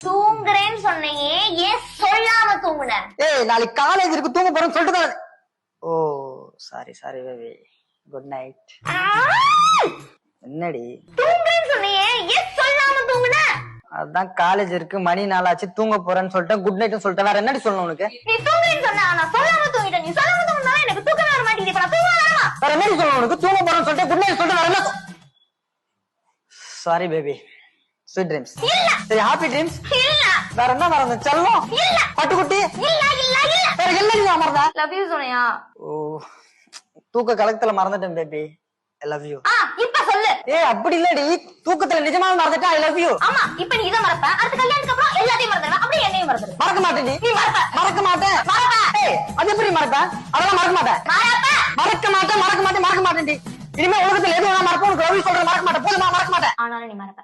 தூங்குறேன்னு சொன்னையே ஏன் சொல்லாம தூங்குன? ஏய் நாளைக்கு காலேஜ் இருக்கு தூங்க போறேன்னு சொல்லிட்டு. Oh sorry sorry baby, good night. என்னடி தூங்குறேன்னு சொன்னையே ஏன் சொல்லாம தூங்குன? அதான் காலேஜ் இருக்கு, மணி நாளாச்சு, தூங்க போறேன்னு சொல்லிட்டேன், குட் நைட்னு சொல்லிட்டேன். வேற என்னடி சொல்லணும் உனக்கு? நீ தூங்குறேன்னு சொன்னா நான் சொல்லாம தூங்கிட்டேன். நீ சொல்லாம தூங்கினா எனக்கு தூக்கம் வர மாட்டேங்குது. இப்ப நான் தூங்க வேணாமா? வேற என்னடி சொல்லணும் உனக்கு? தூங்க போறேன்னு சொல்லிட்டு குட் நைட் சொல்லிட்டு வேற என்ன? Sorry baby, sweet dreams. இல்ல. சரி ஹாப்பி ட்ரீம்ஸ். இல்ல. வேற என்ன மறந்த? செல்லம். இல்ல. பட்டுக்குட்டி. இல்ல இல்ல இல்ல. வேற என்னடி மறந்த? Love you சொன்னையா? ஓ தூக்க கலக்கத்துல மறந்துட்டேன் பேபி. I love you. இப்ப சொல்லு. அப்படி இல்லடி, தூக்கத்துல நிஜமா மறந்துட்டேன். I love you. ஆமா, இப்ப நீ இத மறப்ப, அடுத்த கல்யாணத்துக்கு அப்புறம் எல்லாத்தையும் மறந்துடுவ. அப்படியே என்னையும் மறந்துடு. மறக்க மாட்டேன். நீ மறப்ப. மறக்க மாட்டேன். அது எப்படி மறப்பேன்? அதெல்லாம் மறக்க மாட்டேன். மறக்க மாட்டேன் மறக்க மாட்டேன் மறக்க மாட்டேன். இனிமே உலகத்துல எது வேணா மறப்ப. உனக்கு லவ் யூ சொல்றேன், மறக்க மாட்டேன். போதுமா? மறக்க மாட்டேன். ஆனாலும் நீ மறப்ப.